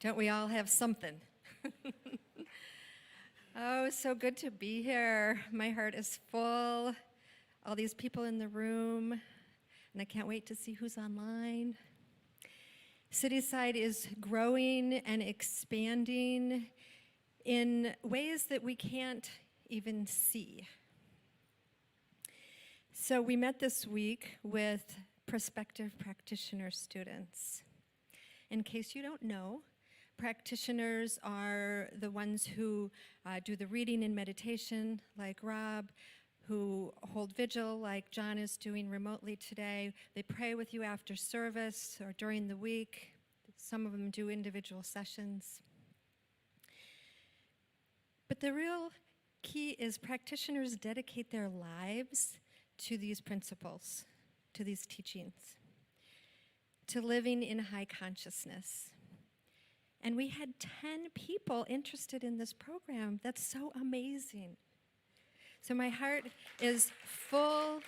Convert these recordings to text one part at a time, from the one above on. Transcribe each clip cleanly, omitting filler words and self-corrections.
Don't we all have something? Oh, so good to be here. My heart is full. All these people in the room, and I can't wait to see who's online. Cityside is growing and expanding in ways that we can't even see. So we met this week with prospective practitioner students. In case you don't know, practitioners are the ones who do the reading and meditation, like Rob, who hold vigil, like John is doing remotely today. They pray with you after service or during the week. Some of them do individual sessions. But the real key is practitioners dedicate their lives to these principles, to these teachings, to living in high consciousness. And we had 10 people interested in this program. That's so amazing. So my heart is full.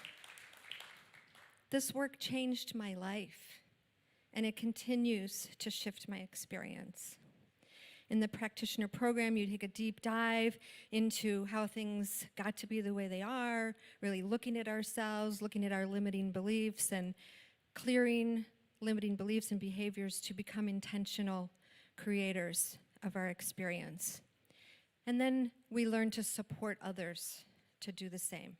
This work changed my life, and it continues to shift my experience. In the practitioner program, you take a deep dive into how things got to be the way they are, really looking at ourselves, looking at our limiting beliefs, and clearing limiting beliefs and behaviors to become intentional creators of our experience. And then we learn to support others to do the same.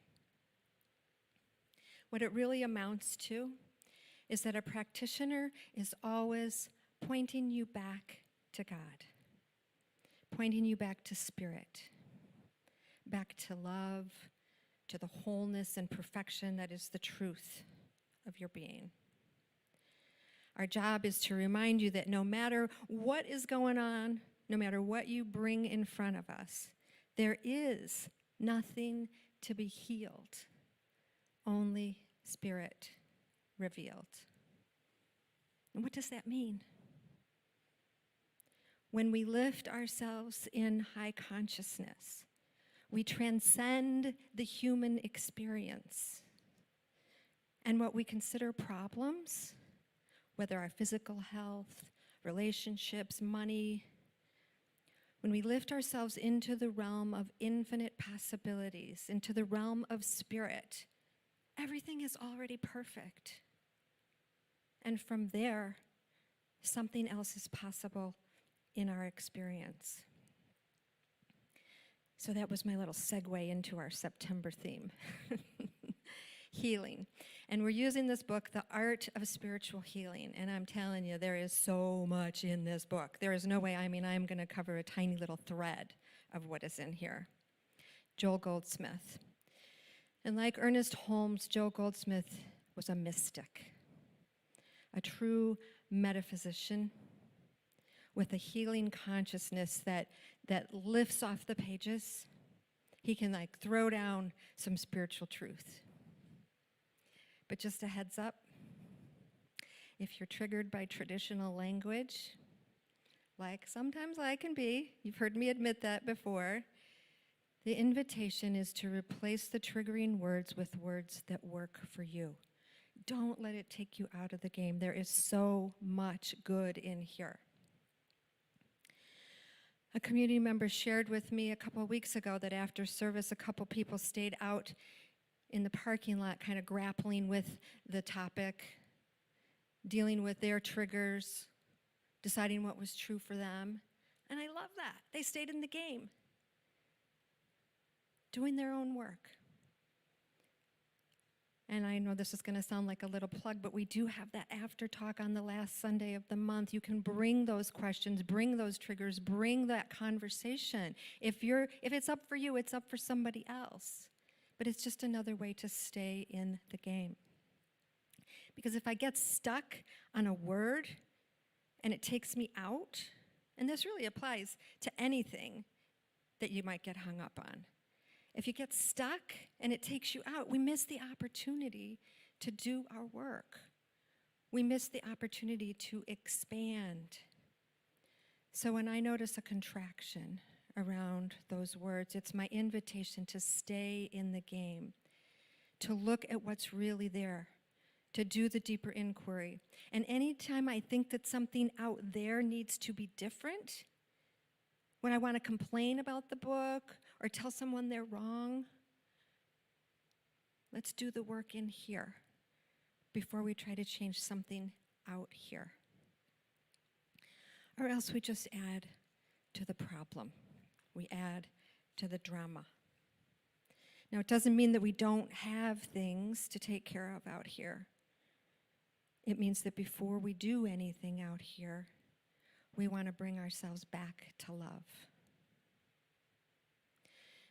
What it really amounts to is that a practitioner is always pointing you back to God, pointing you back to spirit, back to love, to the wholeness and perfection that is the truth of your being. Our job is to remind you that no matter what is going on, no matter what you bring in front of us, there is nothing to be healed, only spirit revealed. And what does that mean? When we lift ourselves in high consciousness, we transcend the human experience. And what we consider problems, whether our physical health, relationships, money, when we lift ourselves into the realm of infinite possibilities, into the realm of spirit, everything is already perfect. And from there, something else is possible in our experience. So that was my little segue into our September theme. Healing. And we're using this book, The Art of Spiritual Healing. And I'm telling you, there is so much in this book. There is no way, I'm going to cover a tiny little thread of what is in here. Joel Goldsmith. And like Ernest Holmes, Joel Goldsmith was a mystic, a true metaphysician with a healing consciousness that lifts off the pages. He can throw down some spiritual truth. But just a heads up, if you're triggered by traditional language, like sometimes I can be, you've heard me admit that before, the invitation is to replace the triggering words with words that work for you. Don't let it take you out of the game. There is so much good in here. A community member shared with me a couple of weeks ago that after service, a couple people stayed out in the parking lot kind of grappling with the topic, dealing with their triggers, deciding what was true for them. And I love that. They stayed in the game, doing their own work. And I know this is going to sound like a little plug, but we do have that after talk on the last Sunday of the month. You can bring those questions, bring those triggers, bring that conversation. If it's up for you, it's up for somebody else. But it's just another way to stay in the game. Because if I get stuck on a word and it takes me out, and this really applies to anything that you might get hung up on. If you get stuck and it takes you out, we miss the opportunity to do our work. We miss the opportunity to expand. So when I notice a contraction around those words, it's my invitation to stay in the game, to look at what's really there, to do the deeper inquiry. And anytime I think that something out there needs to be different, when I want to complain about the book or tell someone they're wrong, let's do the work in here before we try to change something out here. Or else we just add to the problem. We add to the drama. Now, it doesn't mean that we don't have things to take care of out here. It means that before we do anything out here, we want to bring ourselves back to love.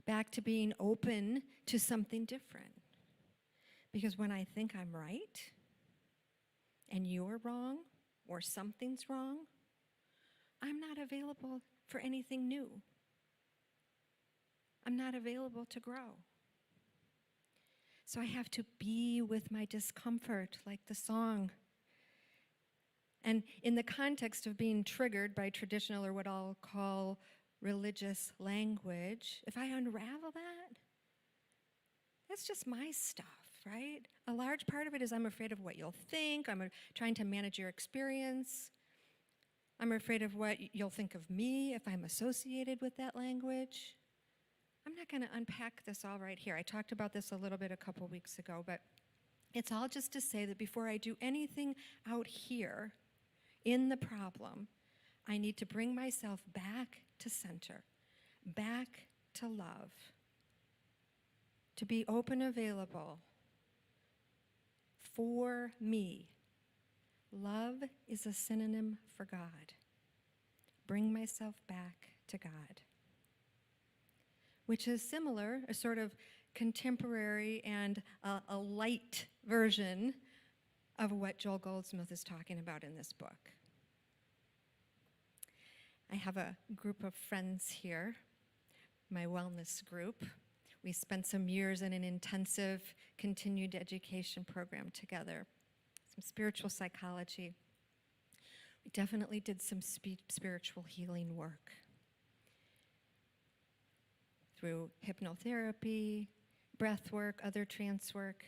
Back to being open to something different. Because when I think I'm right, and you're wrong, or something's wrong, I'm not available for anything new. I'm not available to grow. So I have to be with my discomfort, like the song. And in the context of being triggered by traditional, or what I'll call religious language, if I unravel that, that's just my stuff, right? A large part of it is I'm afraid of what you'll think. I'm trying to manage your experience. I'm afraid of what you'll think of me if I'm associated with that language. I'm not going to unpack this all right here. I talked about this a little bit a couple weeks ago, but it's all just to say that before I do anything out here in the problem, I need to bring myself back to center, back to love, to be open, available for me. Love is a synonym for God. Bring myself back to God. Which is similar, a sort of contemporary and a light version of what Joel Goldsmith is talking about in this book. I have a group of friends here, my wellness group. We spent some years in an intensive continued education program together, some spiritual psychology. We definitely did some spiritual healing work through hypnotherapy, breath work, other trance work.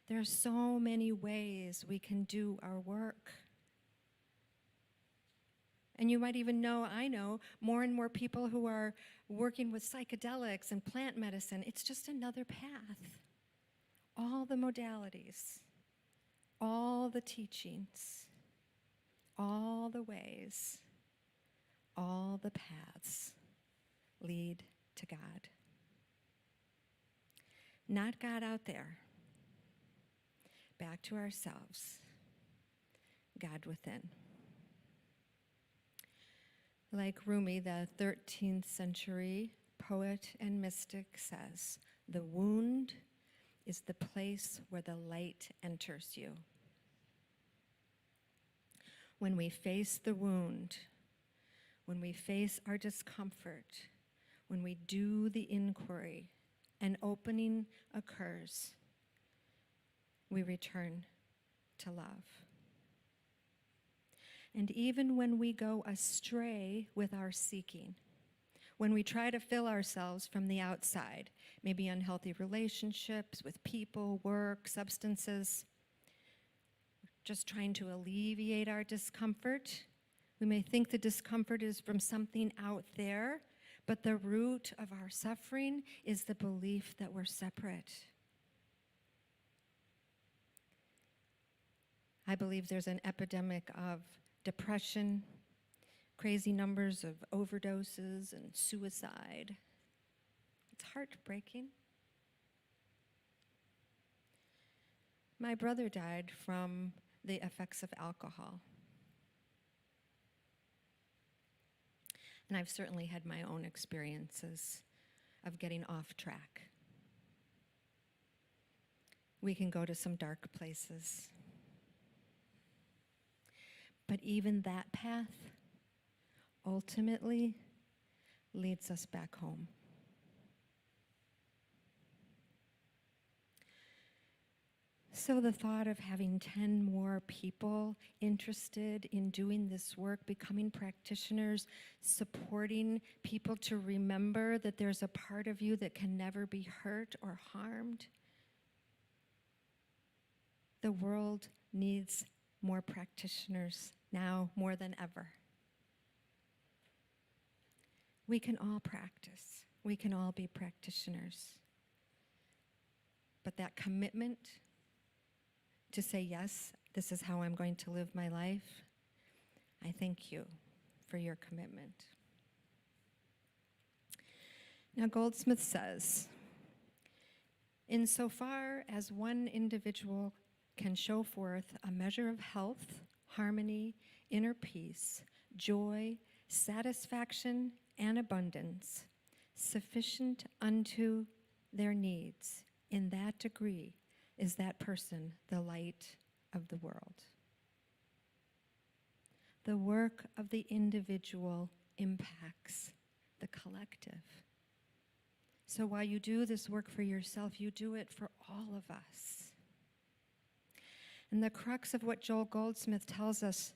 There are so many ways we can do our work. And you might even know, I know, more and more people who are working with psychedelics and plant medicine. It's just another path. All the modalities, all the teachings, all the ways, all the paths lead to God. Not God out there. Back to ourselves. God within. Like Rumi, the 13th century poet and mystic, says, the wound is the place where the light enters you. When we face the wound, when we face our discomfort, when we do the inquiry, an opening occurs. We return to love. And even when we go astray with our seeking, when we try to fill ourselves from the outside, maybe unhealthy relationships with people, work, substances, just trying to alleviate our discomfort, we may think the discomfort is from something out there, but the root of our suffering is the belief that we're separate. I believe there's an epidemic of depression, crazy numbers of overdoses and suicide. It's heartbreaking. My brother died from the effects of alcohol. And I've certainly had my own experiences of getting off track. We can go to some dark places. But even that path ultimately leads us back home. So the thought of having 10 more people interested in doing this work, becoming practitioners, supporting people to remember that there's a part of you that can never be hurt or harmed, The world needs more practitioners now more than ever. We can all practice. We can all be practitioners. But that commitment to say, yes, this is how I'm going to live my life, I thank you for your commitment. Now, Goldsmith says, insofar as one individual can show forth a measure of health, harmony, inner peace, joy, satisfaction, and abundance, sufficient unto their needs, in that degree is that person the light of the world. The work of the individual impacts the collective. So while you do this work for yourself, you do it for all of us. And the crux of what Joel Goldsmith tells us,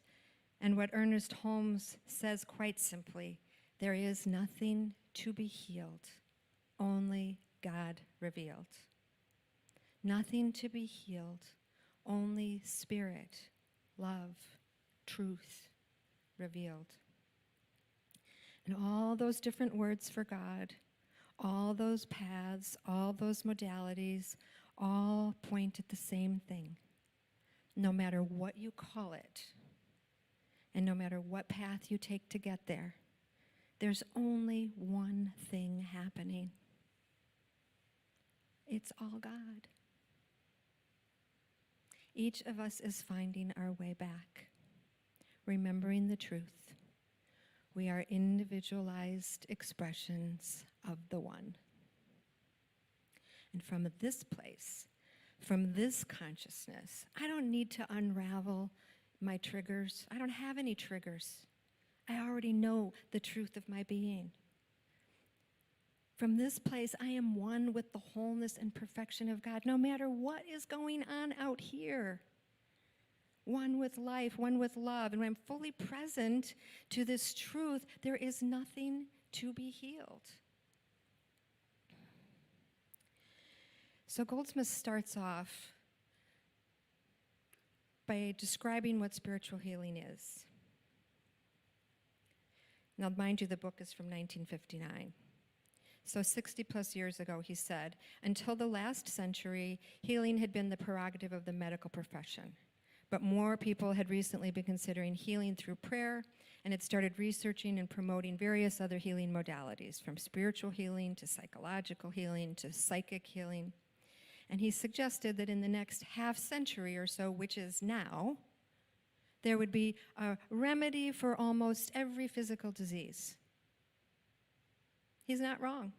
and what Ernest Holmes says quite simply, there is nothing to be healed, only God revealed. Nothing to be healed, only spirit, love, truth revealed. And all those different words for God, all those paths, all those modalities, all point at the same thing. No matter what you call it, and no matter what path you take to get there, there's only one thing happening. It's all God. Each of us is finding our way back, remembering the truth. We are individualized expressions of the one. And from this place, from this consciousness, I don't need to unravel my triggers. I don't have any triggers. I already know the truth of my being. From this place, I am one with the wholeness and perfection of God, no matter what is going on out here. One with life, one with love. And when I'm fully present to this truth, there is nothing to be healed. So Goldsmith starts off by describing what spiritual healing is. Now, mind you, the book is from 1959. So 60 plus years ago, he said, until the last century, healing had been the prerogative of the medical profession. But more people had recently been considering healing through prayer and had started researching and promoting various other healing modalities, from spiritual healing to psychological healing to psychic healing. And he suggested that in the next half century or so, which is now, there would be a remedy for almost every physical disease. He's not wrong.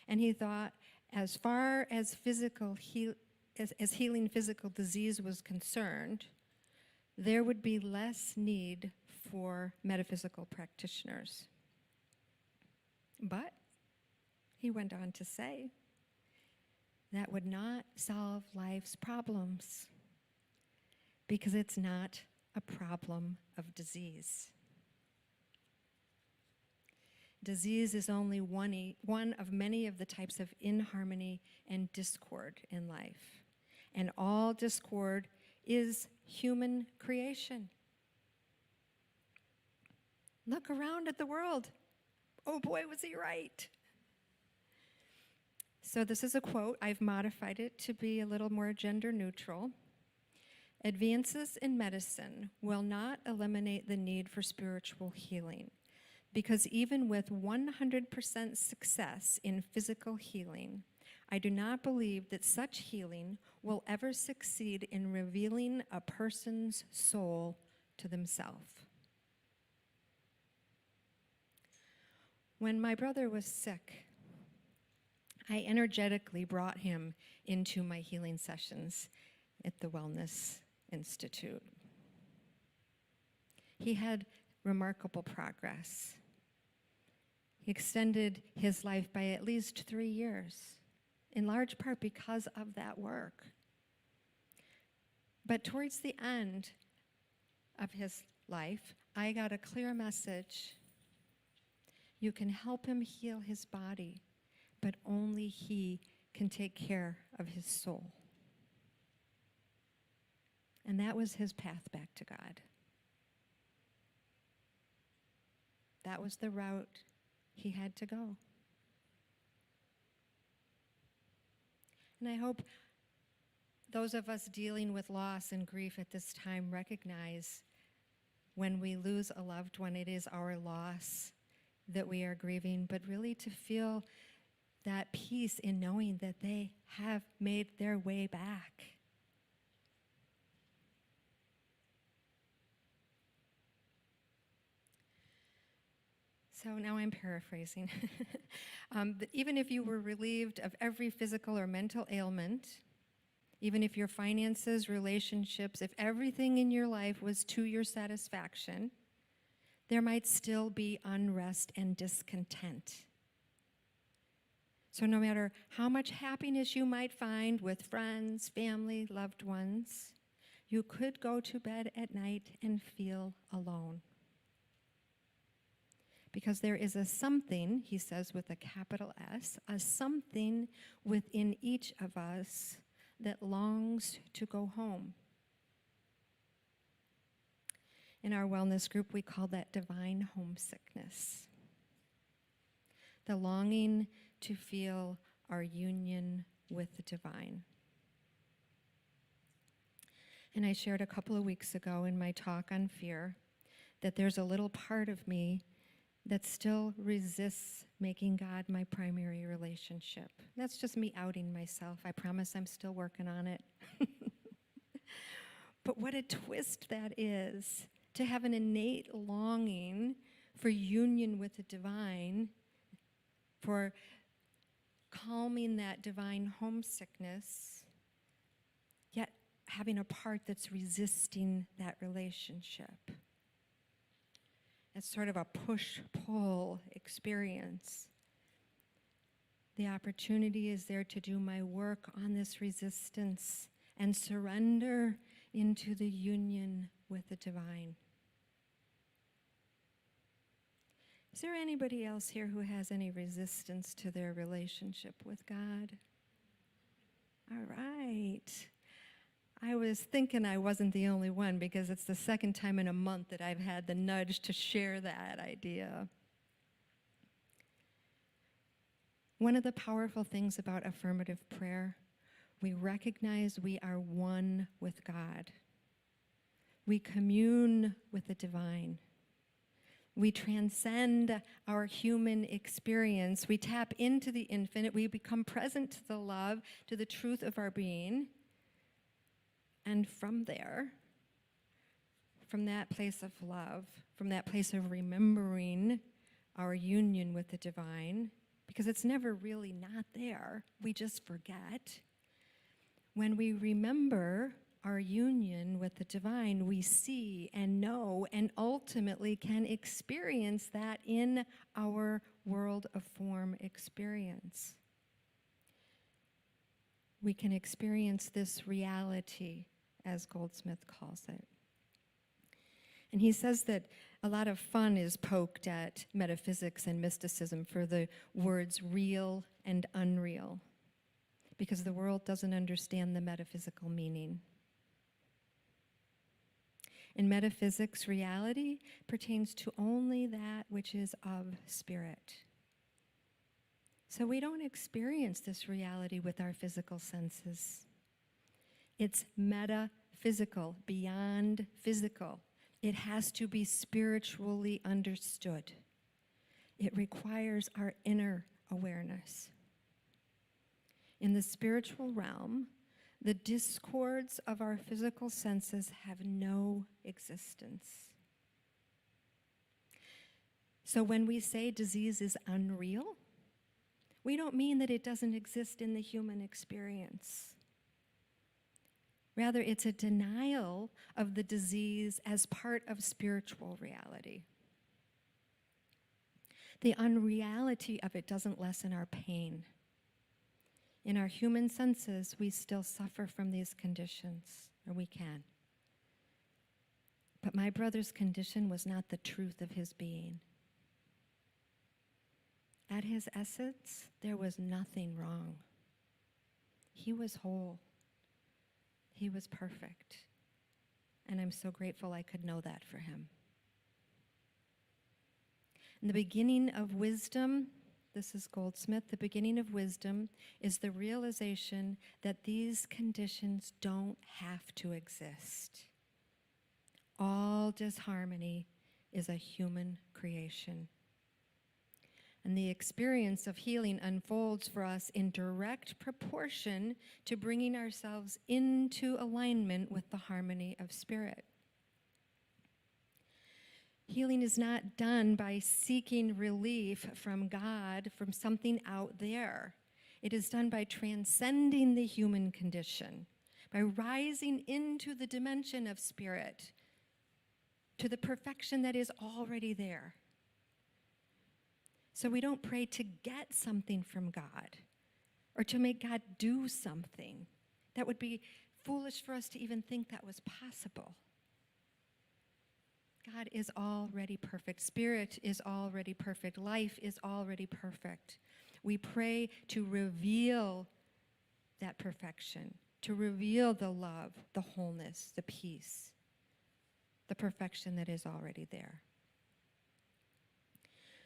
And he thought, as far as as healing physical disease was concerned, there would be less need for metaphysical practitioners. But he went on to say, that would not solve life's problems, because it's not a problem of disease. Disease is only one of many of the types of inharmony and discord in life. And all discord is human creation. Look around at the world. Oh boy, was he right. So this is a quote. I've modified it to be a little more gender neutral. Advances in medicine will not eliminate the need for spiritual healing, because even with 100% success in physical healing, I do not believe that such healing will ever succeed in revealing a person's soul to themselves. When my brother was sick, I energetically brought him into my healing sessions at the Wellness Institute. He had remarkable progress. He extended his life by at least 3 years, in large part because of that work. But towards the end of his life, I got a clear message. You can help him heal his body, but only he can take care of his soul. And that was his path back to God. That was the route he had to go. And I hope those of us dealing with loss and grief at this time recognize when we lose a loved one, it is our loss that we are grieving, but really to feel that peace in knowing that they have made their way back. So now I'm paraphrasing. Even if you were relieved of every physical or mental ailment, even if your finances, relationships, if everything in your life was to your satisfaction, there might still be unrest and discontent. So no matter how much happiness you might find with friends, family, loved ones, you could go to bed at night and feel alone. Because there is a something, he says with a capital S, a something within each of us that longs to go home. In our wellness group, we call that divine homesickness. The longing to feel our union with the divine. And I shared a couple of weeks ago in my talk on fear that there's a little part of me that still resists making God my primary relationship. That's just me outing myself. I promise I'm still working on it. But what a twist that is, to have an innate longing for union with the divine, for calming that divine homesickness, yet having a part that's resisting that relationship. It's sort of a push-pull experience. The opportunity is there to do my work on this resistance and surrender into the union with the divine. Is there anybody else here who has any resistance to their relationship with God? All right. I was thinking I wasn't the only one because it's the second time in a month that I've had the nudge to share that idea. One of the powerful things about affirmative prayer, we recognize we are one with God. We commune with the divine. We transcend our human experience. We tap into the infinite. We become present to the love, to the truth of our being. And from there, from that place of love, from that place of remembering our union with the divine, because it's never really not there, we just forget. When we remember our union with the divine, we see and know and ultimately can experience that in our world of form experience. We can experience this reality, as Goldsmith calls it. And he says that a lot of fun is poked at metaphysics and mysticism for the words real and unreal, because the world doesn't understand the metaphysical meaning. In metaphysics, reality pertains to only that which is of spirit. So we don't experience this reality with our physical senses. It's metaphysical, beyond physical. It has to be spiritually understood. It requires our inner awareness. In the spiritual realm, the discords of our physical senses have no existence. So when we say disease is unreal, we don't mean that it doesn't exist in the human experience. Rather, it's a denial of the disease as part of spiritual reality. The unreality of it doesn't lessen our pain. In our human senses, we still suffer from these conditions, or we can. But my brother's condition was not the truth of his being. At his essence, there was nothing wrong. He was whole. He was perfect. And I'm so grateful I could know that for him. And the beginning of wisdom, this is Goldsmith, the beginning of wisdom is the realization that these conditions don't have to exist. All disharmony is a human creation. And the experience of healing unfolds for us in direct proportion to bringing ourselves into alignment with the harmony of spirit. Healing is not done by seeking relief from God, from something out there. It is done by transcending the human condition, by rising into the dimension of spirit, to the perfection that is already there. So we don't pray to get something from God or to make God do something. That would be foolish for us to even think that was possible. God is already perfect. Spirit is already perfect. Life is already perfect. We pray to reveal that perfection, to reveal the love, the wholeness, the peace, the perfection that is already there.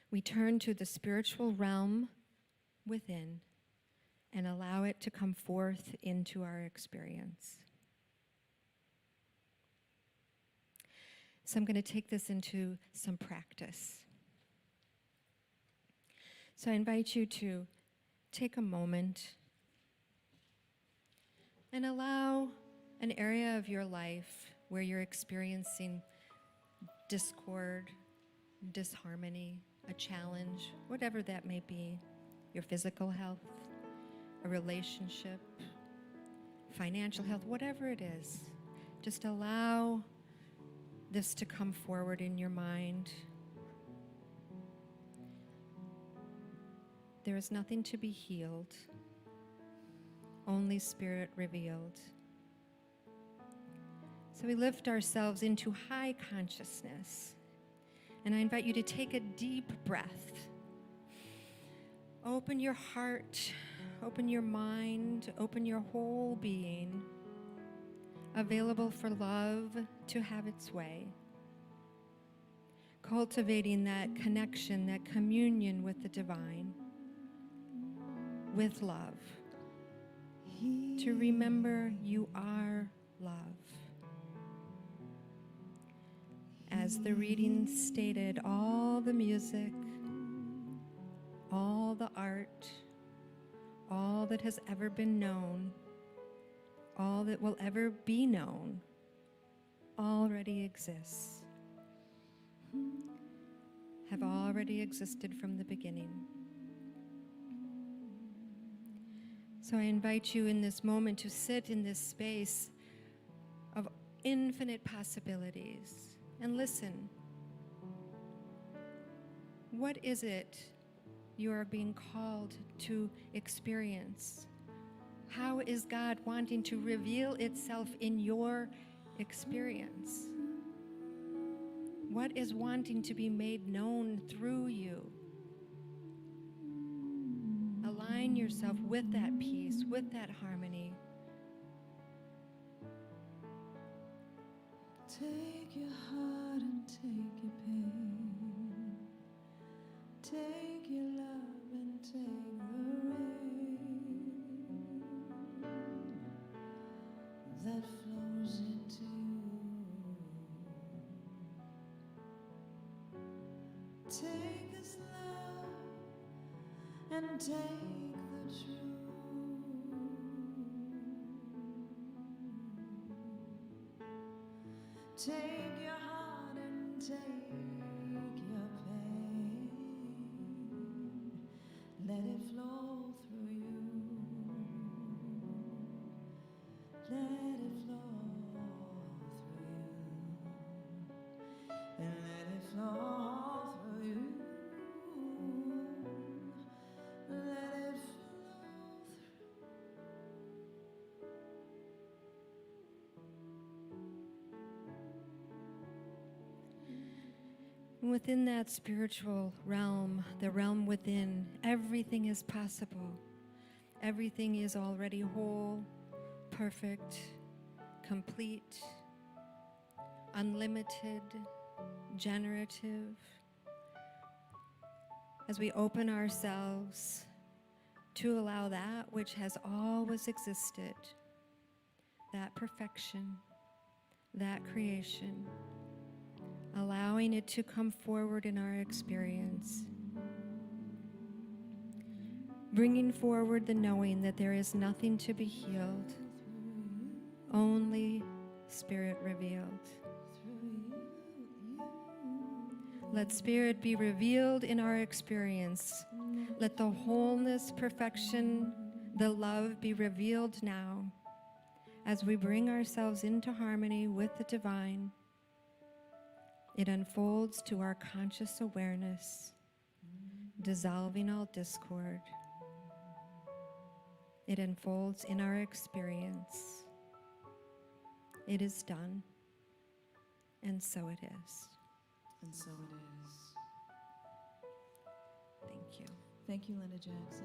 We turn to the spiritual realm within and allow it to come forth into our experience. So I'm going to take this into some practice. So I invite you to take a moment and allow an area of your life where you're experiencing discord, disharmony, a challenge, whatever that may be, your physical health, a relationship, financial health, whatever it is, just allow this to come forward in your mind. There is nothing to be healed, only spirit revealed. So we lift ourselves into high consciousness. And I invite you to take a deep breath. Open your heart, open your mind, open your whole being, available for love to have its way. Cultivating that connection, that communion with the divine, with love. To remember you are love. As the reading stated, all the music, all the art, all that has ever been known, all that will ever be known, already exists, have already existed from the beginning. So I invite you in this moment to sit in this space of infinite possibilities and listen. What is it you are being called to experience? How is God wanting to reveal itself in your experience? What is wanting to be made known through you? Align yourself with that peace, with that harmony. Take your heart and take your pain. Take your love and take the rain that flows into you. Take this love and take the truth. Take your heart and take your pain. Let it flow through you. Let it flow through you. And let it flow through you. Let it flow through. Within that spiritual realm, the realm within, everything is possible. Everything is already whole, perfect, complete, unlimited, generative, as we open ourselves to allow that which has always existed, that perfection, that creation, allowing it to come forward in our experience, bringing forward the knowing that there is nothing to be healed, only Spirit revealed. Let Spirit be revealed in our experience. Let the wholeness, perfection, the love be revealed now as we bring ourselves into harmony with the divine. It unfolds to our conscious awareness, dissolving all discord. It unfolds in our experience. It is done, and so it is. And so it is. Thank you. Thank you, Linda Jackson.